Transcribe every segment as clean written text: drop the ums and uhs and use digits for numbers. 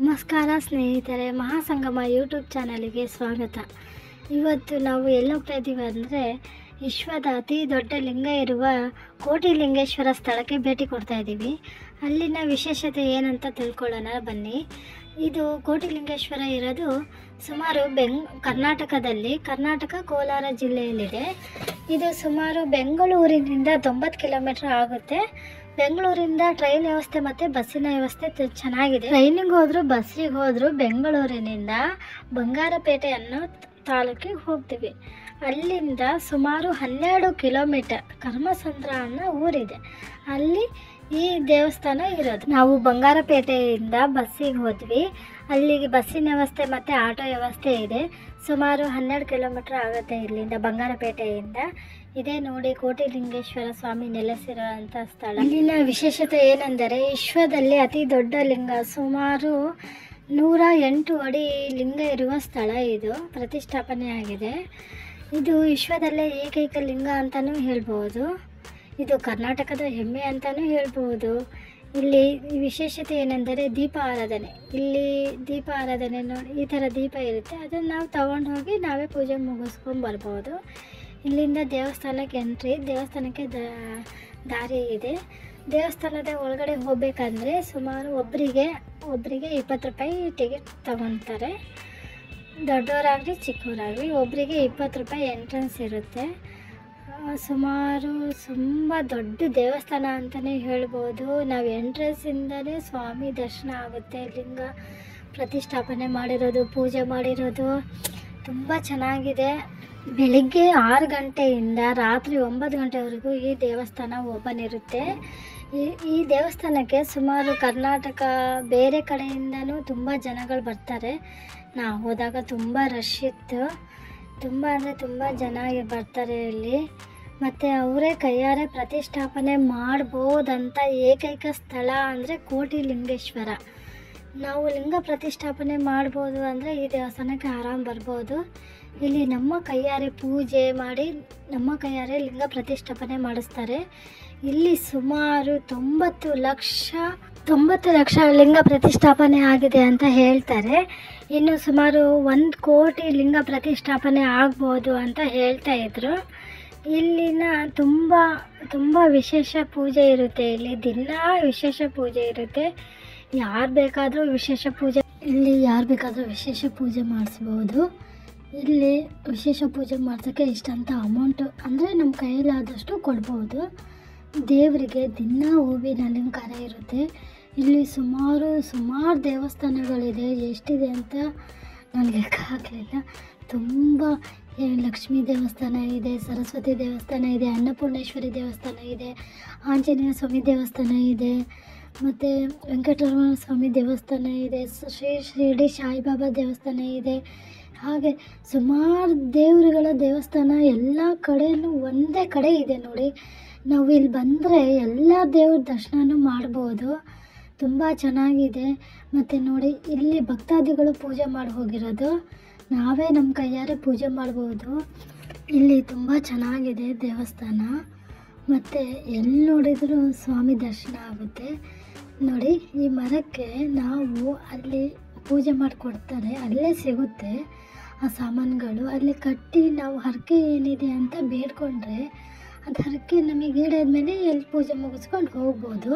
ನಮಸ್ಕಾರ ಸ್ನೇಹಿತರೆ, ಮಹಾಸಂಗಮ ಯೂಟ್ಯೂಬ್ ಚಾನಲಿಗೆ ಸ್ವಾಗತ. ಇವತ್ತು ನಾವು ಎಲ್ಲಿ ಹೋಗ್ತಾ ಇದ್ದೀವಿ ಅಂದರೆ, ವಿಶ್ವದ ಅತಿ ದೊಡ್ಡ ಲಿಂಗ ಇರುವ ಕೋಟಿಲಿಂಗೇಶ್ವರ ಸ್ಥಳಕ್ಕೆ ಭೇಟಿ ಕೊಡ್ತಾ ಇದ್ದೀವಿ. ಅಲ್ಲಿನ ವಿಶೇಷತೆ ಏನಂತ ತಿಳ್ಕೊಳ್ಳೋಣ ಬನ್ನಿ. ಇದು ಕೋಟಿಲಿಂಗೇಶ್ವರ ಇರೋದು ಸುಮಾರು ಕರ್ನಾಟಕ ಕೋಲಾರ ಜಿಲ್ಲೆಯಲ್ಲಿದೆ. ಇದು ಸುಮಾರು ಬೆಂಗಳೂರಿನಿಂದ 90 ಕಿಲೋಮೀಟರ್ ಆಗುತ್ತೆ. ಬೆಂಗಳೂರಿಂದ ಟ್ರೈನ್ ವ್ಯವಸ್ಥೆ ಮತ್ತು ಬಸ್ಸಿನ ವ್ಯವಸ್ಥೆ ಚೆನ್ನಾಗಿದೆ. ಟ್ರೈನಿಗೆ ಹೋದ್ರು ಬಸ್ಸಿಗೆ ಹೋದ್ರು ಬೆಂಗಳೂರಿನಿಂದ ಬಂಗಾರಪೇಟೆ ಅನ್ನೋ ತಾಲೂಕಿಗೆ ಹೋಗ್ತೀವಿ. ಅಲ್ಲಿಂದ ಸುಮಾರು 12 ಕಿಲೋಮೀಟರ್ ಕರ್ಮಸಂದ್ರ ಅನ್ನೋ ಊರಿದೆ. ಅಲ್ಲಿ ಈ ದೇವಸ್ಥಾನ ಇರೋದು. ನಾವು ಬಂಗಾರಪೇಟೆಯಿಂದ ಬಸ್ಸಿಗೆ ಹೋದ್ವಿ. ಅಲ್ಲಿಗೆ ಬಸ್ಸಿನ ವ್ಯವಸ್ಥೆ ಮತ್ತು ಆಟೋ ವ್ಯವಸ್ಥೆ ಇದೆ. ಸುಮಾರು 12 ಕಿಲೋಮೀಟರ್ ಆಗುತ್ತೆ ಇಲ್ಲಿಂದ ಬಂಗಾರಪೇಟೆಯಿಂದ. ಇದೇ ನೋಡಿ ಕೋಟಿಲಿಂಗೇಶ್ವರ ಸ್ವಾಮಿ ನೆಲೆಸಿರುವಂಥ ಸ್ಥಳ. ಇಲ್ಲಿನ ವಿಶೇಷತೆ ಏನೆಂದರೆ, ವಿಶ್ವದಲ್ಲಿ ಅತಿ ದೊಡ್ಡ ಲಿಂಗ, ಸುಮಾರು 108 ಅಡಿ ಲಿಂಗ ಇರುವ ಸ್ಥಳ ಇದು ಪ್ರತಿಷ್ಠಾಪನೆ ಆಗಿದೆ. ಇದು ವಿಶ್ವದಲ್ಲೇ ಏಕೈಕ ಲಿಂಗ ಅಂತಲೂ ಹೇಳ್ಬೋದು. ಇದು ಕರ್ನಾಟಕದ ಹೆಮ್ಮೆ ಅಂತಲೂ ಹೇಳ್ಬೋದು. ಇಲ್ಲಿ ವಿಶೇಷತೆ ಏನೆಂದರೆ ದೀಪ ಆರಾಧನೆ. ಇಲ್ಲಿ ದೀಪ ಆರಾಧನೆ ನೋಡಿ, ಈ ಥರ ದೀಪ ಇರುತ್ತೆ. ಅದನ್ನು ನಾವು ತಗೊಂಡು ಹೋಗಿ ನಾವೇ ಪೂಜೆ ಮುಗಿಸ್ಕೊಂಡು ಬರ್ಬೋದು. ಇಲ್ಲಿಂದ ದೇವಸ್ಥಾನಕ್ಕೆ ಎಂಟ್ರಿ, ದೇವಸ್ಥಾನಕ್ಕೆ ದಾರಿ ಇದೆ. ದೇವಸ್ಥಾನದ ಒಳಗಡೆ ಹೋಗಬೇಕಂದ್ರೆ ಸುಮಾರು ಒಬ್ಬರಿಗೆ 20 ರೂಪಾಯಿ ಟಿಕೆಟ್ ತಗೊತಾರೆ. ದೊಡ್ಡವರಾಗಲಿ ಚಿಕ್ಕವರಾಗಲಿ ಒಬ್ಬರಿಗೆ 20 ರೂಪಾಯಿ ಎಂಟ್ರೆನ್ಸ್ ಇರುತ್ತೆ. ಸುಮಾರು ತುಂಬ ದೊಡ್ಡ ದೇವಸ್ಥಾನ ಅಂತಲೇ ಹೇಳ್ಬೋದು. ನಾವು ಎಂಟ್ರೆನ್ಸಿಂದಲೇ ಸ್ವಾಮಿ ದರ್ಶನ ಆಗುತ್ತೆ. ಲಿಂಗ ಪ್ರತಿಷ್ಠಾಪನೆ ಮಾಡಿರೋದು, ಪೂಜೆ ಮಾಡಿರೋದು ತುಂಬ ಚೆನ್ನಾಗಿದೆ. ಬೆಳಿಗ್ಗೆ 6 ಗಂಟೆಯಿಂದ ರಾತ್ರಿ 9 ಗಂಟೆವರೆಗೂ ಈ ದೇವಸ್ಥಾನ ಓಪನ್ ಇರುತ್ತೆ. ಈ ದೇವಸ್ಥಾನಕ್ಕೆ ಸುಮಾರು ಕರ್ನಾಟಕ ಬೇರೆ ಕಡೆಯಿಂದನೂ ತುಂಬ ಜನಗಳು ಬರ್ತಾರೆ. ನಾವು ಹೋದಾಗ ತುಂಬ ರಶ್ ಇತ್ತು. ತುಂಬ ಅಂದರೆ ತುಂಬ ಜನ ಬರ್ತಾರೆ ಇಲ್ಲಿ. ಮತ್ತು ಅವರೇ ಕೈಯಾರೆ ಪ್ರತಿಷ್ಠಾಪನೆ ಮಾಡ್ಬೋದಂಥ ಏಕೈಕ ಸ್ಥಳ ಅಂದರೆ ಕೋಟಿಲಿಂಗೇಶ್ವರ. ನಾವು ಲಿಂಗ ಪ್ರತಿಷ್ಠಾಪನೆ ಮಾಡ್ಬೋದು ಅಂದರೆ ಈ ದೇವಸ್ಥಾನಕ್ಕೆ ಆರಾಮ್ ಬರ್ಬೋದು. ಇಲ್ಲಿ ನಮ್ಮ ಕೈಯಾರೆ ಪೂಜೆ ಮಾಡಿ ನಮ್ಮ ಕೈಯಾರೆ ಲಿಂಗ ಪ್ರತಿಷ್ಠಾಪನೆ ಮಾಡಿಸ್ತಾರೆ. ಇಲ್ಲಿ ಸುಮಾರು 90 ಲಕ್ಷ ಲಿಂಗ ಪ್ರತಿಷ್ಠಾಪನೆ ಆಗಿದೆ ಅಂತ ಹೇಳ್ತಾರೆ. ಇನ್ನು ಸುಮಾರು 1 ಕೋಟಿ ಲಿಂಗ ಪ್ರತಿಷ್ಠಾಪನೆ ಆಗ್ಬೋದು ಅಂತ ಹೇಳ್ತಾ ಇದ್ರು. ಇಲ್ಲಿನ ತುಂಬ ವಿಶೇಷ ಪೂಜೆ ಇರುತ್ತೆ. ಇಲ್ಲಿ ದಿನ ವಿಶೇಷ ಪೂಜೆ ಇರುತ್ತೆ. ಯಾರು ಬೇಕಾದರೂ ವಿಶೇಷ ಪೂಜೆ ಮಾಡಿಸ್ಬೋದು. ಇಲ್ಲಿ ವಿಶೇಷ ಪೂಜೆ ಮಾಡ್ಸೋಕ್ಕೆ ಇಷ್ಟಂತ ಅಮೌಂಟು ಅಂದರೆ ನಮ್ಮ ಕೈಯಲ್ಲಾದಷ್ಟು ಕೊಡ್ಬೋದು. ದೇವರಿಗೆ ದಿನ ಹೂವಿನ ಅಲಂಕಾರ ಇರುತ್ತೆ. ಇಲ್ಲಿ ಸುಮಾರು ದೇವಸ್ಥಾನಗಳಿದೆ. ಎಷ್ಟಿದೆ ಅಂತ ನನಗೆ ಲೆಕ್ಕ ಹಾಕಲಿಲ್ಲ. ತುಂಬ ಲಕ್ಷ್ಮೀ ದೇವಸ್ಥಾನ ಇದೆ, ಸರಸ್ವತಿ ದೇವಸ್ಥಾನ ಇದೆ, ಅನ್ನಪೂರ್ಣೇಶ್ವರಿ ದೇವಸ್ಥಾನ ಇದೆ, ಆಂಜನೇಯ ಸ್ವಾಮಿ ದೇವಸ್ಥಾನ ಇದೆ, ಮತ್ತು ವೆಂಕಟರಮಣ ಸ್ವಾಮಿ ದೇವಸ್ಥಾನ ಇದೆ, ಶಿರಡಿ ಸಾಯಿಬಾಬಾ ದೇವಸ್ಥಾನ ಇದೆ. ಹಾಗೆ ಸುಮಾರು ದೇವರುಗಳ ದೇವಸ್ಥಾನ ಎಲ್ಲ ಕಡೆಯೂ ಒಂದೇ ಕಡೆ ಇದೆ ನೋಡಿ. ನಾವು ಇಲ್ಲಿ ಬಂದರೆ ಎಲ್ಲ ದೇವ್ರ ದರ್ಶನನೂ ಮಾಡ್ಬೋದು. ತುಂಬ ಚೆನ್ನಾಗಿದೆ. ಮತ್ತು ನೋಡಿ, ಇಲ್ಲಿ ಭಕ್ತಾದಿಗಳು ಪೂಜೆ ಮಾಡಿ ಹೋಗಿರೋದು. ನಾವೇ ನಮ್ಮ ಕೈಯಾರೆ ಪೂಜೆ ಮಾಡ್ಬೋದು. ಇಲ್ಲಿ ತುಂಬ ಚೆನ್ನಾಗಿದೆ ದೇವಸ್ಥಾನ. ಮತ್ತು ಎಲ್ಲಿ ನೋಡಿದರೂ ಸ್ವಾಮಿ ದರ್ಶನ ಆಗುತ್ತೆ ನೋಡಿ. ಈ ಮರಕ್ಕೆ ನಾವು ಅಲ್ಲಿ ಪೂಜೆ ಮಾಡಿಕೊಡ್ತಾರೆ, ಅಲ್ಲೇ ಸಿಗುತ್ತೆ ಆ ಸಾಮಾನುಗಳು. ಅಲ್ಲಿ ಕಟ್ಟಿ ನಾವು ಹರಕೆ ಏನಿದೆ ಅಂತ ಬೇಡ್ಕೊಂಡ್ರೆ ಅದು ಹರಕೆ ನಮಗೆ ಈಡಾದ್ಮೇಲೆ ಎಲ್ಲಿ ಪೂಜೆ ಮುಗಿಸ್ಕೊಂಡು ಹೋಗ್ಬೋದು.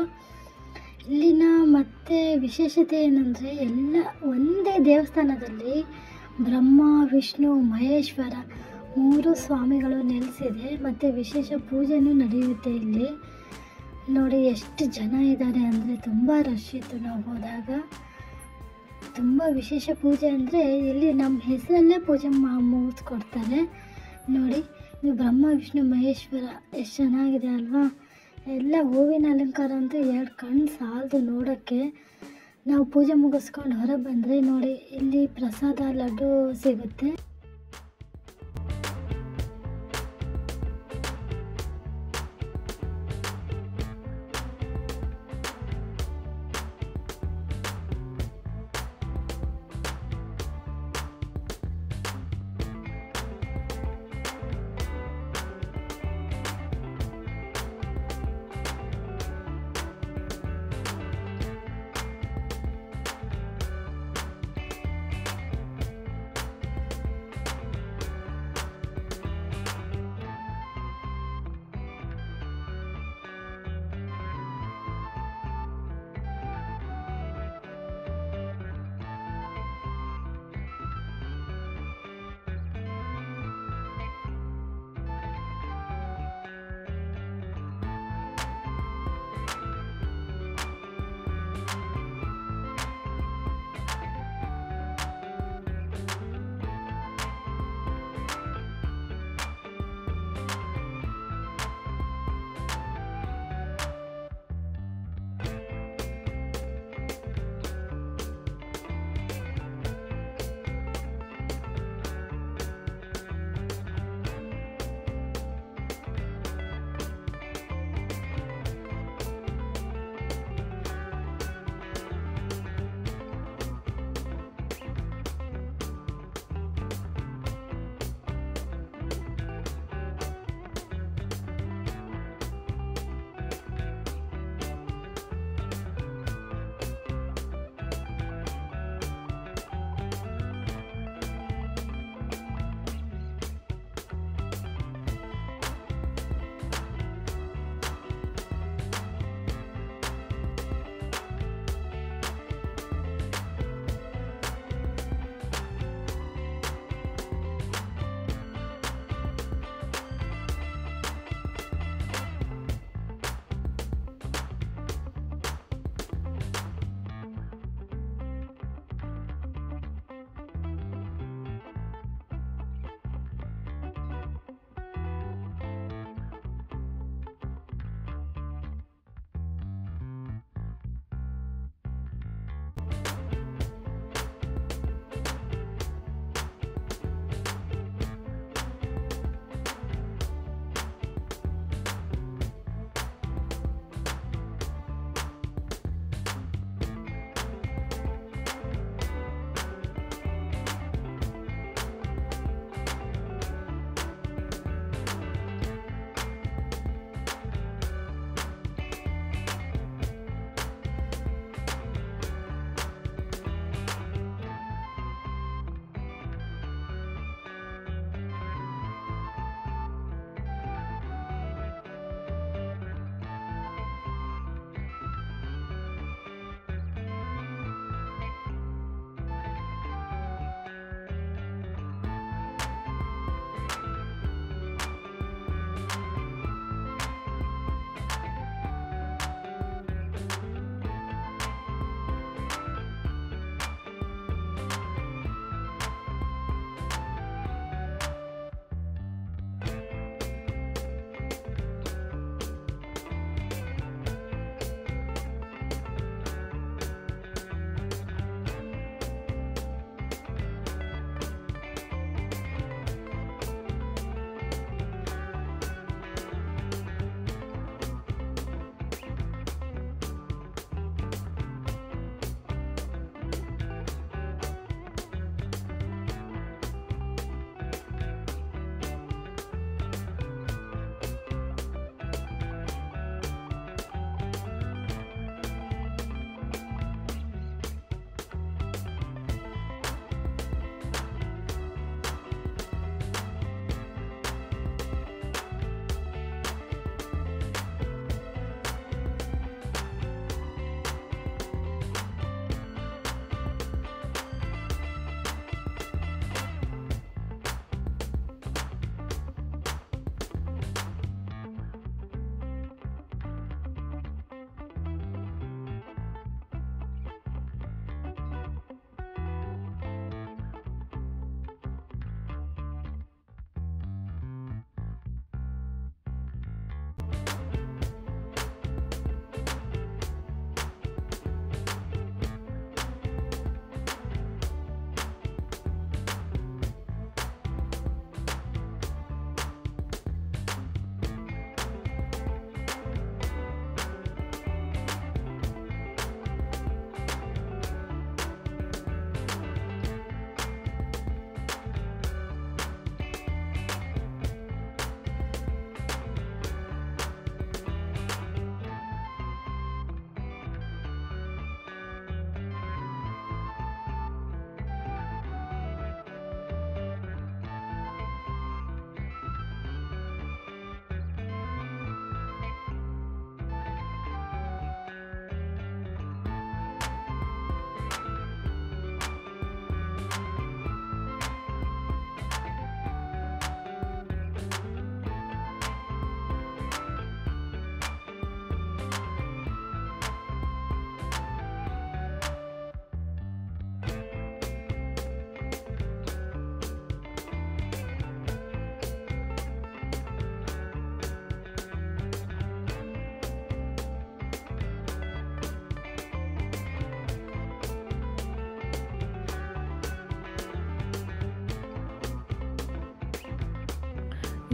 ಇಲ್ಲಿನ ಮತ್ತೆ ವಿಶೇಷತೆ ಏನಂದರೆ, ಎಲ್ಲ ಒಂದೇ ದೇವಸ್ಥಾನದಲ್ಲಿ ಬ್ರಹ್ಮ, ವಿಷ್ಣು, ಮಹೇಶ್ವರ 3 ಸ್ವಾಮಿಗಳು ನೆಲೆಸಿದೆ. ಮತ್ತು ವಿಶೇಷ ಪೂಜೆನೂ ನಡೆಯುತ್ತೆ ಇಲ್ಲಿ. ನೋಡಿ ಎಷ್ಟು ಜನ ಇದ್ದಾರೆ ಅಂದರೆ, ತುಂಬ ರಶ್ ಇತ್ತು ನಾವು ಹೋದಾಗ. ತುಂಬ ವಿಶೇಷ ಪೂಜೆ ಅಂದರೆ ಇಲ್ಲಿ ನಮ್ಮ ಹೆಸರಲ್ಲೇ ಪೂಜೆ ಮುಗಿಸ್ಕೊಡ್ತಾರೆ ನೋಡಿ. ನೀವು ಬ್ರಹ್ಮ, ವಿಷ್ಣು, ಮಹೇಶ್ವರ ಎಷ್ಟು ಚೆನ್ನಾಗಿದೆ ಅಲ್ವಾ. ಎಲ್ಲ ಹೂವಿನ ಅಲಂಕಾರ ಅಂತೂ 2 ಕಣ್ಣು ಸಾಲದು ನೋಡೋಕ್ಕೆ. ನಾವು ಪೂಜೆ ಮುಗಿಸ್ಕೊಂಡು ಹೊರಗೆ ಬಂದರೆ ನೋಡಿ, ಇಲ್ಲಿ ಪ್ರಸಾದ ಲಡ್ಡು ಸಿಗುತ್ತೆ.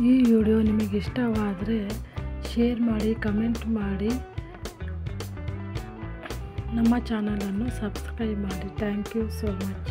ಈ ವಿಡಿಯೋ ನಿಮಗೆ ಇಷ್ಟವಾದರೆ ಶೇರ್ ಮಾಡಿ, ಕಮೆಂಟ್ ಮಾಡಿ, ನಮ್ಮ ಚಾನಲನ್ನು ಸಬ್ಸ್ಕ್ರೈಬ್ ಮಾಡಿ. Thank you so much.